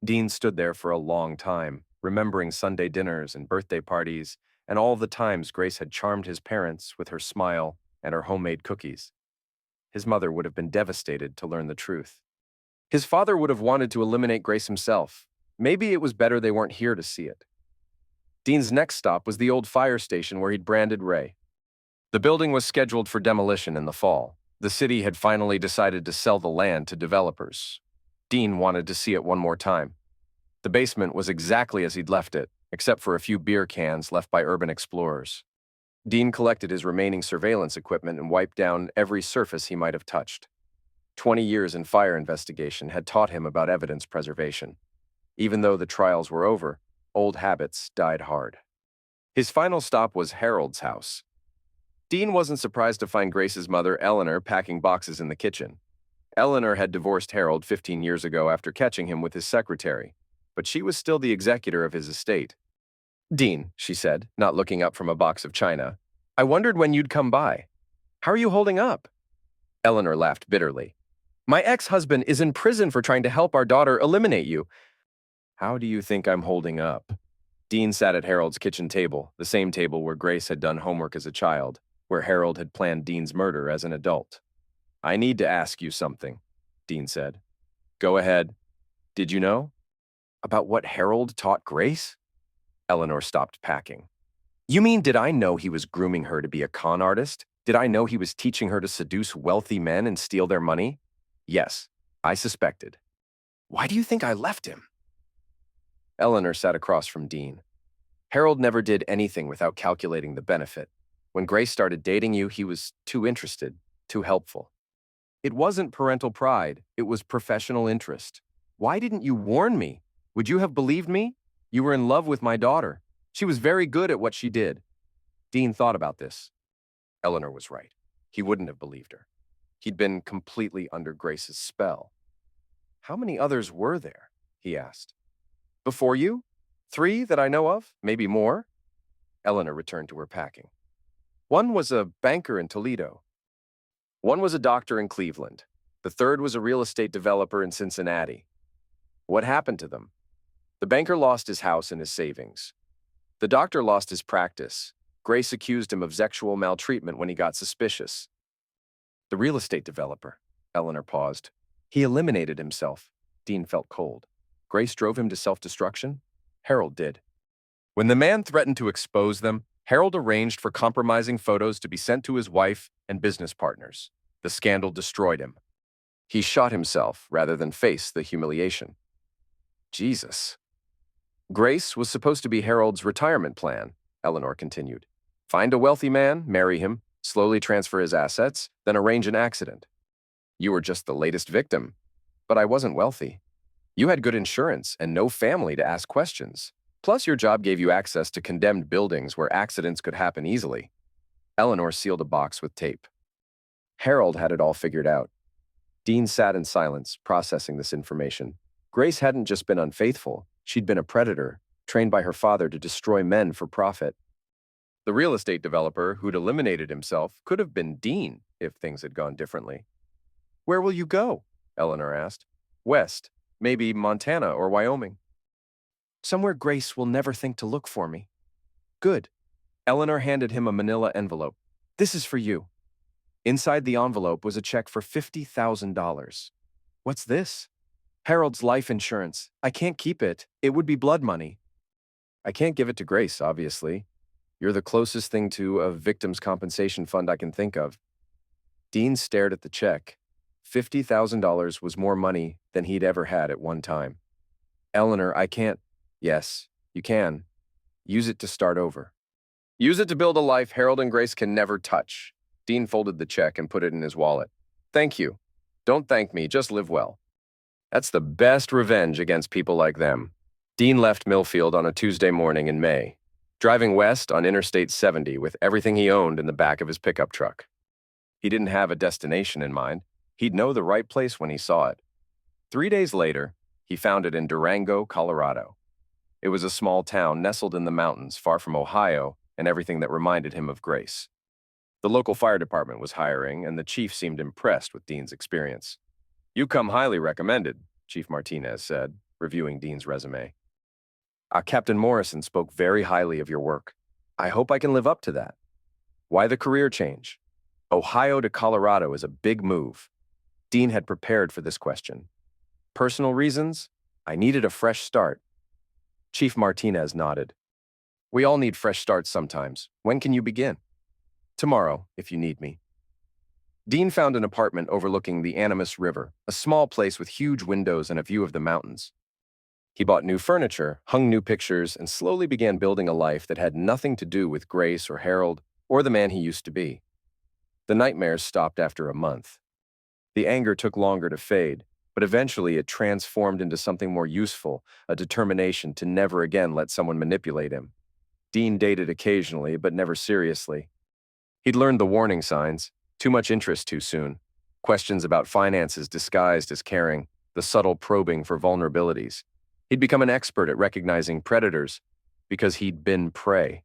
B: Dean stood there for a long time, remembering Sunday dinners and birthday parties, and all the times Grace had charmed his parents with her smile and her homemade cookies. His mother would have been devastated to learn the truth. His father would have wanted to eliminate Grace himself. Maybe it was better they weren't here to see it. Dean's next stop was the old fire station where he'd branded Ray. The building was scheduled for demolition in the fall. The city had finally decided to sell the land to developers. Dean wanted to see it one more time. The basement was exactly as he'd left it, except for a few beer cans left by urban explorers. Dean collected his remaining surveillance equipment and wiped down every surface he might have touched. 20 years in fire investigation had taught him about evidence preservation. Even though the trials were over, old habits died hard. His final stop was Harold's house. Dean wasn't surprised to find Grace's mother, Eleanor, packing boxes in the kitchen. Eleanor had divorced Harold 15 years ago after catching him with his secretary, but she was still the executor of his estate. Dean, she said, not looking up from a box of china, I wondered when you'd come by. How are you holding up? Eleanor laughed bitterly. My ex-husband is in prison for trying to help our daughter eliminate you. How do you think I'm holding up? Dean sat at Harold's kitchen table, the same table where Grace had done homework as a child, where Harold had planned Dean's murder as an adult. I need to ask you something, Dean said. Go ahead. Did you know? About what Harold taught Grace? Eleanor stopped packing. You mean, did I know he was grooming her to be a con artist? Did I know he was teaching her to seduce wealthy men and steal their money? Yes, I suspected. Why do you think I left him? Eleanor sat across from Dean. Harold never did anything without calculating the benefit. When Grace started dating you, he was too interested, too helpful. It wasn't parental pride, it was professional interest. Why didn't you warn me? Would you have believed me? You were in love with my daughter. She was very good at what she did. Dean thought about this. Eleanor was right. He wouldn't have believed her. He'd been completely under Grace's spell. How many others were there? He asked. Before you? 3 that I know of, maybe more? Eleanor returned to her packing. One was a banker in Toledo. One was a doctor in Cleveland. The third was a real estate developer in Cincinnati. What happened to them? The banker lost his house and his savings. The doctor lost his practice. Grace accused him of sexual maltreatment when he got suspicious. The real estate developer, Eleanor paused. He eliminated himself. Dean felt cold. Grace drove him to self-destruction? Harold did. When the man threatened to expose them, Harold arranged for compromising photos to be sent to his wife and business partners. The scandal destroyed him. He shot himself rather than face the humiliation. Jesus. Grace was supposed to be Harold's retirement plan, Eleanor continued. Find a wealthy man, marry him, slowly transfer his assets, then arrange an accident. You were just the latest victim. But I wasn't wealthy. You had good insurance and no family to ask questions. Plus, your job gave you access to condemned buildings where accidents could happen easily. Eleanor sealed a box with tape. Harold had it all figured out. Dean sat in silence, processing this information. Grace hadn't just been unfaithful, she'd been a predator, trained by her father to destroy men for profit. The real estate developer who'd eliminated himself could have been Dean if things had gone differently. "Where will you go?" Eleanor asked. "West, maybe Montana or Wyoming." "Somewhere Grace will never think to look for me." "Good." Eleanor handed him a manila envelope. "This is for you." Inside the envelope was a check for $50,000. "What's this?" "Harold's life insurance. I can't keep it. It would be blood money." "I can't give it to Grace, obviously. You're the closest thing to a victim's compensation fund I can think of." Dean stared at the check. $50,000 was more money than he'd ever had at one time. "Eleanor, I can't." "Yes, you can. Use it to start over. Use it to build a life Harold and Grace can never touch." Dean folded the check and put it in his wallet. "Thank you. Don't thank me, just live well." That's the best revenge against people like them. Dean left Millfield on a Tuesday morning in May, driving west on Interstate 70 with everything he owned in the back of his pickup truck. He didn't have a destination in mind. He'd know the right place when he saw it. 3 days later, he found it in Durango, Colorado. It was a small town nestled in the mountains, far from Ohio and everything that reminded him of Grace. The local fire department was hiring, and the chief seemed impressed with Dean's experience. "You come highly recommended," Chief Martinez said, reviewing Dean's resume. "Captain Morrison spoke very highly of your work. I hope I can live up to that." "Why the career change?" Ohio to Colorado is a big move. Dean had prepared for this question. "Personal reasons? I needed a fresh start." Chief Martinez nodded. "We all need fresh starts sometimes. When can you begin?" "Tomorrow, if you need me." Dean found an apartment overlooking the Animas River, a small place with huge windows and a view of the mountains. He bought new furniture, hung new pictures, and slowly began building a life that had nothing to do with Grace or Harold or the man he used to be. The nightmares stopped after a month. The anger took longer to fade, but eventually it transformed into something more useful, a determination to never again let someone manipulate him. Dean dated occasionally, but never seriously. He'd learned the warning signs: too much interest too soon, questions about finances disguised as caring, the subtle probing for vulnerabilities. He'd become an expert at recognizing predators because he'd been prey.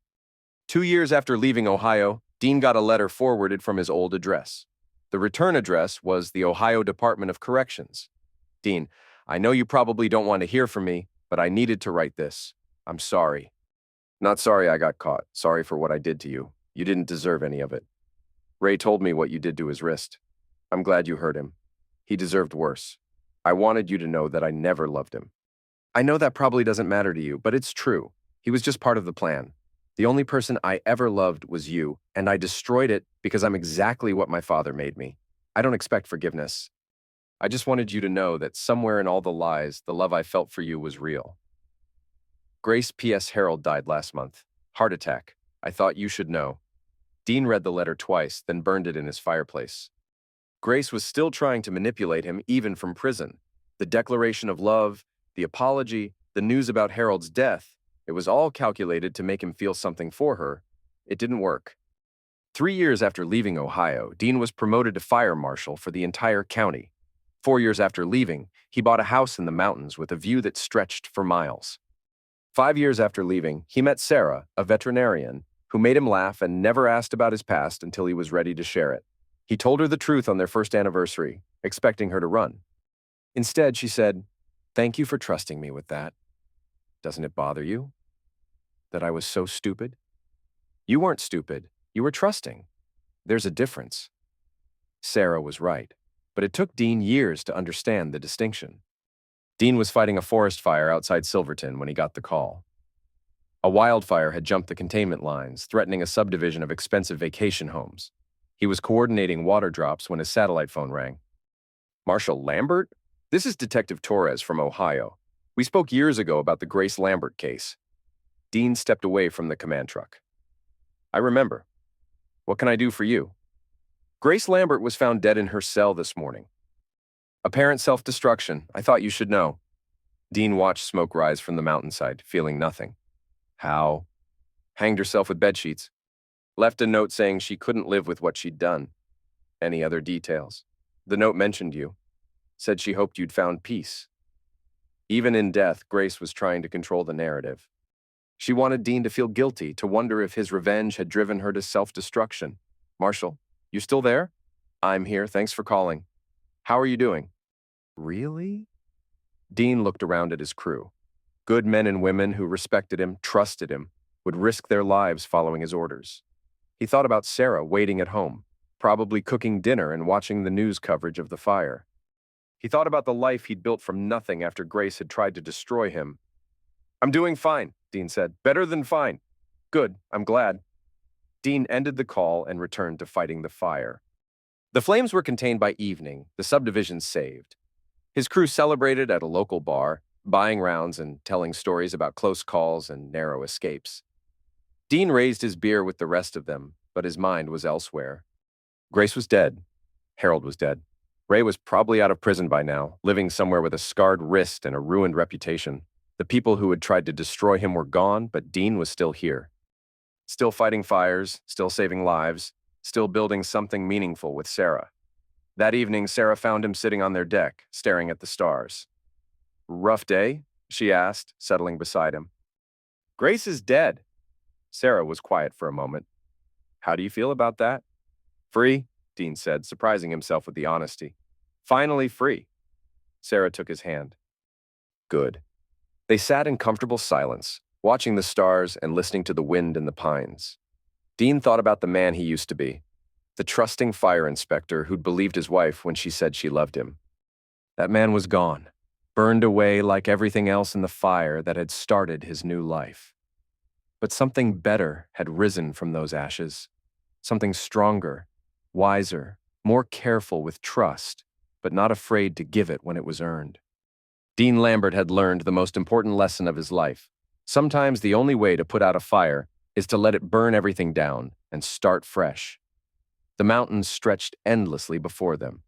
B: 2 years after leaving Ohio, Dean got a letter forwarded from his old address. The return address was the Ohio Department of Corrections. "Dean, I know you probably don't want to hear from me, but I needed to write this. I'm sorry. Not sorry I got caught. Sorry for what I did to you. You didn't deserve any of it. Ray told me what you did to his wrist. I'm glad you hurt him. He deserved worse. I wanted you to know that I never loved him. I know that probably doesn't matter to you, but it's true. He was just part of the plan. The only person I ever loved was you, and I destroyed it because I'm exactly what my father made me. I don't expect forgiveness. I just wanted you to know that somewhere in all the lies, the love I felt for you was real. Grace P.S. Harold died last month. Heart attack. I thought you should know." Dean read the letter twice, then burned it in his fireplace. Grace was still trying to manipulate him even from prison. The declaration of love, the apology, the news about Harold's death, it was all calculated to make him feel something for her. It didn't work. 3 years after leaving Ohio, Dean was promoted to fire marshal for the entire county. 4 years after leaving, he bought a house in the mountains with a view that stretched for miles. 5 years after leaving, he met Sarah, a veterinarian, who made him laugh and never asked about his past until he was ready to share it. He told her the truth on their first anniversary, expecting her to run. Instead, she said, "Thank you for trusting me with that. Doesn't it bother you that I was so stupid?" "You weren't stupid. You were trusting. There's a difference." Sarah was right, but it took Dean years to understand the distinction. Dean was fighting a forest fire outside Silverton when he got the call. A wildfire had jumped the containment lines, threatening a subdivision of expensive vacation homes. He was coordinating water drops when his satellite phone rang. "Marshal Lambert? This is Detective Torres from Ohio. We spoke years ago about the Grace Lambert case." Dean stepped away from the command truck. "I remember. What can I do for you?" "Grace Lambert was found dead in her cell this morning. Apparent self-destruction. I thought you should know." Dean watched smoke rise from the mountainside, feeling nothing. How? Hanged herself with bedsheets. Left a note saying she couldn't live with what she'd done. Any other details? The note mentioned you. Said she hoped you'd found peace. Even in death, Grace was trying to control the narrative. She wanted Dean to feel guilty, to wonder if his revenge had driven her to self-destruction. Marshall, you still there? I'm here, thanks for calling. How are you doing? Really? Dean looked around at his crew. Good men and women who respected him, trusted him, would risk their lives following his orders. He thought about Sarah waiting at home, probably cooking dinner and watching the news coverage of the fire. He thought about the life he'd built from nothing after Grace had tried to destroy him. I'm doing fine, Dean said. Better than fine. Good, I'm glad. Dean ended the call and returned to fighting the fire. The flames were contained by evening, the subdivision saved. His crew celebrated at a local bar, buying rounds and telling stories about close calls and narrow escapes. Dean raised his beer with the rest of them, but his mind was elsewhere. Grace was dead. Harold was dead. Ray was probably out of prison by now, living somewhere with a scarred wrist and a ruined reputation. The people who had tried to destroy him were gone, but Dean was still here. Still fighting fires, still saving lives, still building something meaningful with Sarah. That evening, Sarah found him sitting on their deck, staring at the stars. Rough day? She asked, settling beside him. Grace is dead. Sarah was quiet for a moment. How do you feel about that? Free, Dean said, surprising himself with the honesty. Finally free. Sarah took his hand. Good. They sat in comfortable silence, watching the stars and listening to the wind in the pines. Dean thought about the man he used to be, the trusting fire inspector who'd believed his wife when she said she loved him. That man was gone, burned away like everything else in the fire that had started his new life. But something better had risen from those ashes, something stronger, wiser, more careful with trust, but not afraid to give it when it was earned. Dean Lambert had learned the most important lesson of his life. Sometimes the only way to put out a fire is to let it burn everything down and start fresh. The mountains stretched endlessly before them,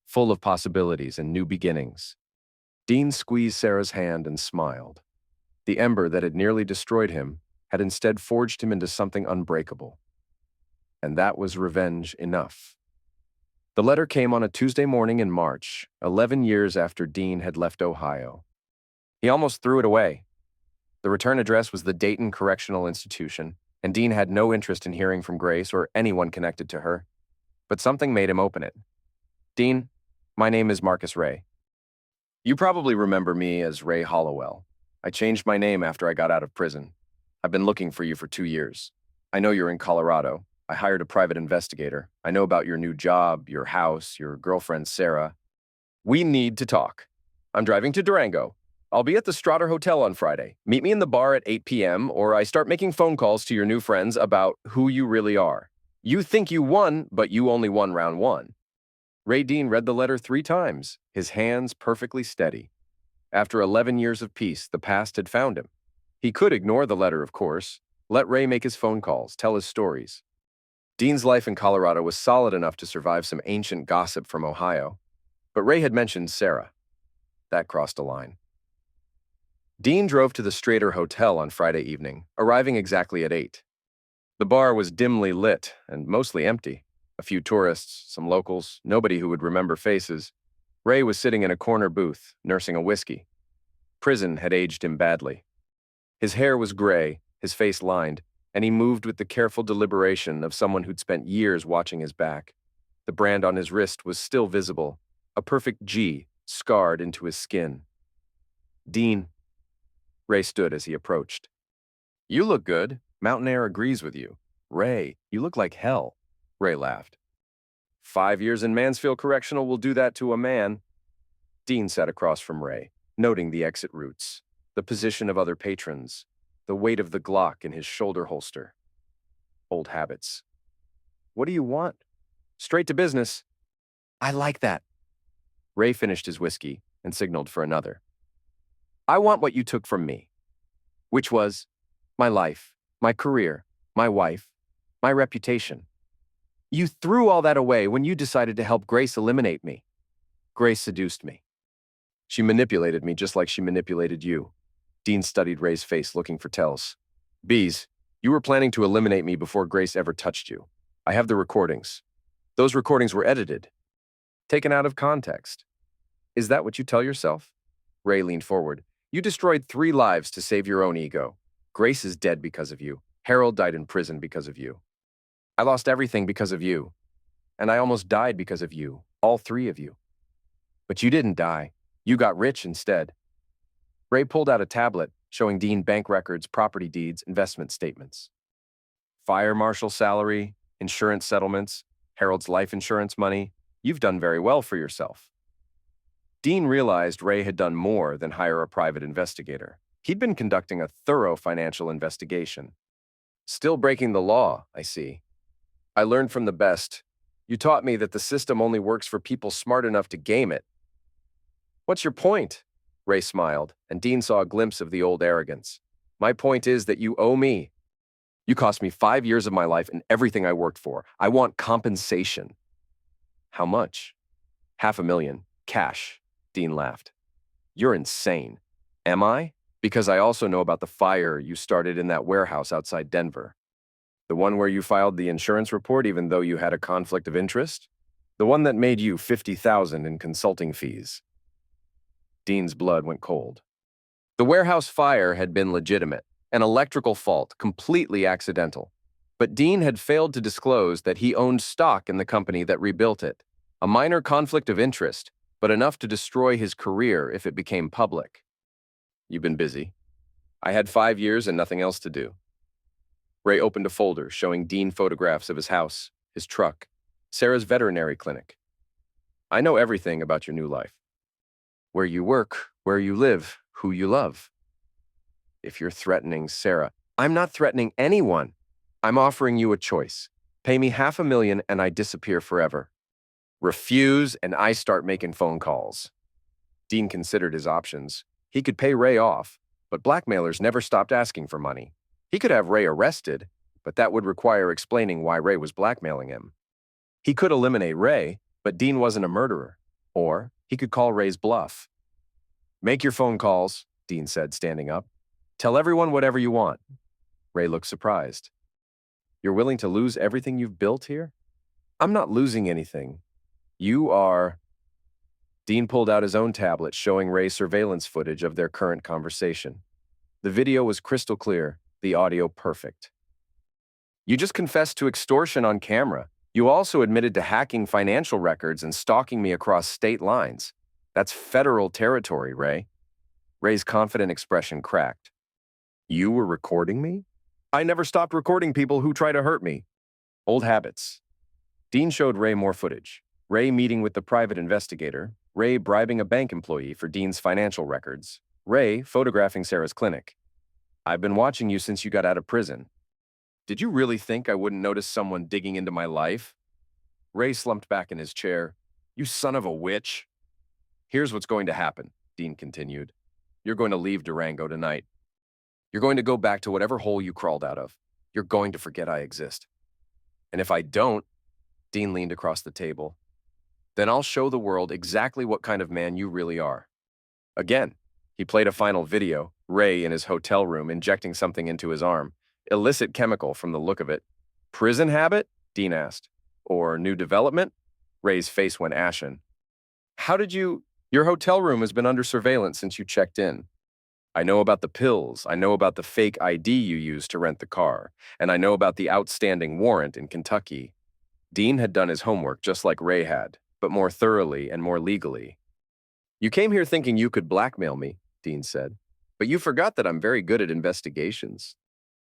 B: full of possibilities and new beginnings. Dean squeezed Sarah's hand and smiled. The ember that had nearly destroyed him had instead forged him into something unbreakable. And that was revenge enough. The letter came on a Tuesday morning in March, 11 years after Dean had left Ohio. He almost threw it away. The return address was the Dayton Correctional Institution, and Dean had no interest in hearing from Grace or anyone connected to her. But something made him open it. Dean, my name is Marcus Ray. You probably remember me as Ray Hollowell. I changed my name after I got out of prison. I've been looking for you for 2 years. I know you're in Colorado. I hired a private investigator. I know about your new job, your house, your girlfriend, Sarah. We need to talk. I'm driving to Durango. I'll be at the Strater Hotel on Friday. Meet me in the bar at 8 p.m., or I start making phone calls to your new friends about who you really are. You think you won, but you only won round 1. Ray Dean read the letter 3 times, his hands perfectly steady. After 11 years of peace, the past had found him. He could ignore the letter, of course. Let Ray make his phone calls, tell his stories. Dean's life in Colorado was solid enough to survive some ancient gossip from Ohio. But Ray had mentioned Sarah. That crossed a line. Dean drove to the Strater Hotel on Friday evening, arriving exactly at 8. The bar was dimly lit and mostly empty. A few tourists, some locals, nobody who would remember faces. Ray was sitting in a corner booth, nursing a whiskey. Prison had aged him badly. His hair was gray, his face lined, and he moved with the careful deliberation of someone who'd spent years watching his back. The brand on his wrist was still visible, a perfect G scarred into his skin. Dean. Ray stood as he approached. You look good. Mountain air agrees with you. Ray, you look like hell. Ray laughed. 5 years in Mansfield Correctional will do that to a man. Dean sat across from Ray, noting the exit routes, the position of other patrons, the weight of the Glock in his shoulder holster. Old habits. What do you want? Straight to business. I like that. Ray finished his whiskey and signaled for another. I want what you took from me, which was my life, my career, my wife, my reputation. You threw all that away when you decided to help Grace eliminate me. Grace seduced me. She manipulated me just like she manipulated you. Dean studied Ray's face, looking for tells. Bees, you were planning to eliminate me before Grace ever touched you. I have the recordings. Those recordings were edited, taken out of context. Is that what you tell yourself? Ray leaned forward. You destroyed 3 lives to save your own ego. Grace is dead because of you. Harold died in prison because of you. I lost everything because of you. And I almost died because of you, all 3 of you. But you didn't die. You got rich instead. Ray pulled out a tablet showing Dean bank records, property deeds, investment statements. Fire marshal salary, insurance settlements, Harold's life insurance money. You've done very well for yourself. Dean realized Ray had done more than hire a private investigator. He'd been conducting a thorough financial investigation. Still breaking the law, I see. I learned from the best. You taught me that the system only works for people smart enough to game it. What's your point? Ray smiled, and Dean saw a glimpse of the old arrogance. My point is that you owe me. You cost me 5 years of my life and everything I worked for. I want compensation. How much? $500,000, cash. Dean laughed. You're insane. Am I? Because I also know about the fire you started in that warehouse outside Denver. The one where you filed the insurance report even though you had a conflict of interest? The one that made you $50,000 in consulting fees. Dean's blood went cold. The warehouse fire had been legitimate, an electrical fault, completely accidental. But Dean had failed to disclose that he owned stock in the company that rebuilt it. A minor conflict of interest, but enough to destroy his career if it became public. You've been busy. I had 5 years and nothing else to do. Ray opened a folder showing Dean photographs of his house, his truck, Sarah's veterinary clinic. I know everything about your new life. Where you work, where you live, who you love. If you're threatening Sarah, I'm not threatening anyone. I'm offering you a choice. Pay me $500,000 and I disappear forever. Refuse and I start making phone calls. Dean considered his options. He could pay Ray off, but blackmailers never stopped asking for money. He could have Ray arrested, but that would require explaining why Ray was blackmailing him. He could eliminate Ray, but Dean wasn't a murderer. Or he could call Ray's bluff. Make your phone calls, Dean said, standing up. Tell everyone whatever you want. Ray looked surprised. You're willing to lose everything you've built here? I'm not losing anything. You are. Dean pulled out his own tablet showing Ray surveillance footage of their current conversation. The video was crystal clear, the audio perfect. You just confessed to extortion on camera. You also admitted to hacking financial records and stalking me across state lines. That's federal territory, Ray. Ray's confident expression cracked. You were recording me? I never stopped recording people who try to hurt me. Old habits. Dean showed Ray more footage. Ray meeting with the private investigator, Ray bribing a bank employee for Dean's financial records, Ray photographing Sarah's clinic. I've been watching you since you got out of prison. Did you really think I wouldn't notice someone digging into my life? Ray slumped back in his chair. You son of a witch. Here's what's going to happen, Dean continued. You're going to leave Durango tonight. You're going to go back to whatever hole you crawled out of. You're going to forget I exist. And if I don't, Dean leaned across the table, then I'll show the world exactly what kind of man you really are. Again, he played a final video, Ray in his hotel room injecting something into his arm. Illicit chemical from the look of it. Prison habit? Dean asked. Or new development? Ray's face went ashen. How did you... Your hotel room has been under surveillance since you checked in. I know about the pills, I know about the fake ID you used to rent the car, and I know about the outstanding warrant in Kentucky. Dean had done his homework just like Ray had, but more thoroughly and more legally. You came here thinking you could blackmail me, Dean said, but you forgot that I'm very good at investigations.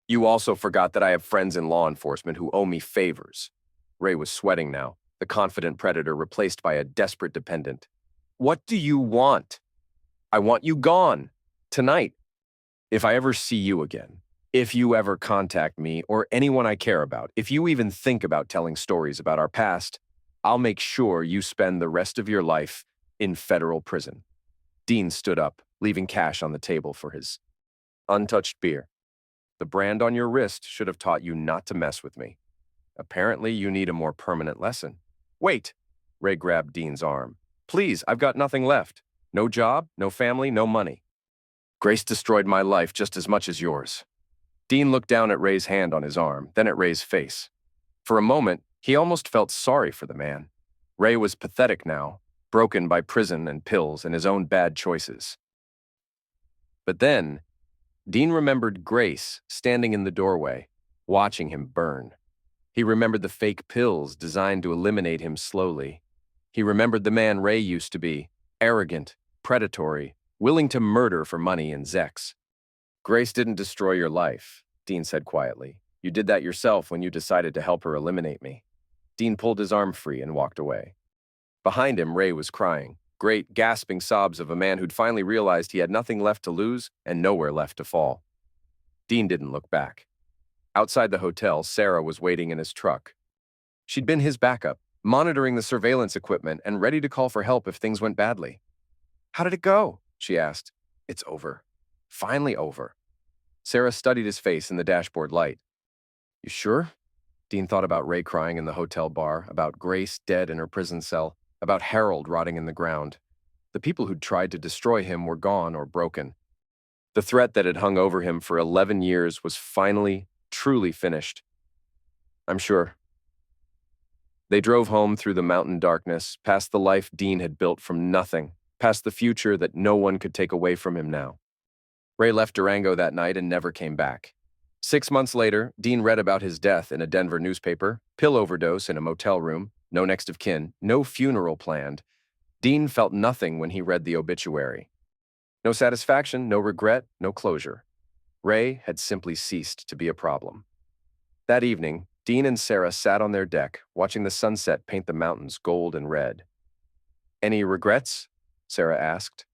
B: You also forgot that I have friends in law enforcement who owe me favors. Ray was sweating now, the confident predator replaced by a desperate dependent. What do you want? I want you gone. Tonight. If I ever see you again, if you ever contact me or anyone I care about, if you even think about telling stories about our past, I'll make sure you spend the rest of your life in federal prison. Dean stood up, leaving cash on the table for his untouched beer. The brand on your wrist should have taught you not to mess with me. Apparently, you need a more permanent lesson. Wait! Ray grabbed Dean's arm. Please, I've got nothing left. No job, no family, no money. Grace destroyed my life just as much as yours. Dean looked down at Ray's hand on his arm, then at Ray's face. For a moment, he almost felt sorry for the man. Ray was pathetic now, broken by prison and pills and his own bad choices. But then, Dean remembered Grace standing in the doorway, watching him burn. He remembered the fake pills designed to eliminate him slowly. He remembered the man Ray used to be, arrogant, predatory, willing to murder for money and Zex. Grace didn't destroy your life, Dean said quietly. You did that yourself when you decided to help her eliminate me. Dean pulled his arm free and walked away. Behind him, Ray was crying, great, gasping sobs of a man who'd finally realized he had nothing left to lose and nowhere left to fall. Dean didn't look back. Outside the hotel, Sarah was waiting in his truck. She'd been his backup, monitoring the surveillance equipment and ready to call for help if things went badly. How did it go? She asked. It's over. Finally over. Sarah studied his face in the dashboard light. You sure? Dean thought about Ray crying in the hotel bar, about Grace dead in her prison cell, about Harold rotting in the ground. The people who'd tried to destroy him were gone or broken. The threat that had hung over him for 11 years was finally, truly finished. I'm sure. They drove home through the mountain darkness, past the life Dean had built from nothing, past the future that no one could take away from him now. Ray left Durango that night and never came back. 6 months later, Dean read about his death in a Denver newspaper, pill overdose in a motel room, no next of kin, no funeral planned. Dean felt nothing when he read the obituary. No satisfaction, no regret, no closure. Ray had simply ceased to be a problem. That evening, Dean and Sarah sat on their deck, watching the sunset paint the mountains gold and red. Any regrets? Sarah asked.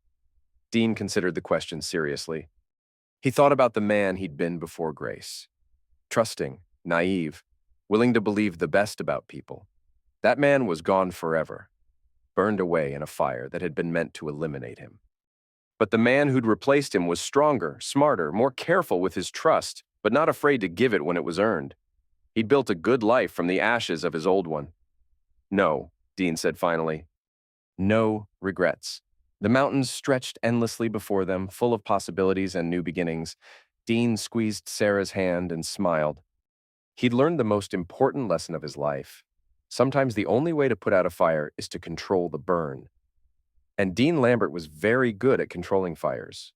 B: Dean considered the question seriously. He thought about the man he'd been before Grace. Trusting, naive, willing to believe the best about people. That man was gone forever, burned away in a fire that had been meant to eliminate him. But the man who'd replaced him was stronger, smarter, more careful with his trust, but not afraid to give it when it was earned. He'd built a good life from the ashes of his old one. No, Dean said finally. No regrets. The mountains stretched endlessly before them, full of possibilities and new beginnings. Dean squeezed Sarah's hand and smiled. He'd learned the most important lesson of his life. Sometimes the only way to put out a fire is to control the burn. And Dean Lambert was very good at controlling fires.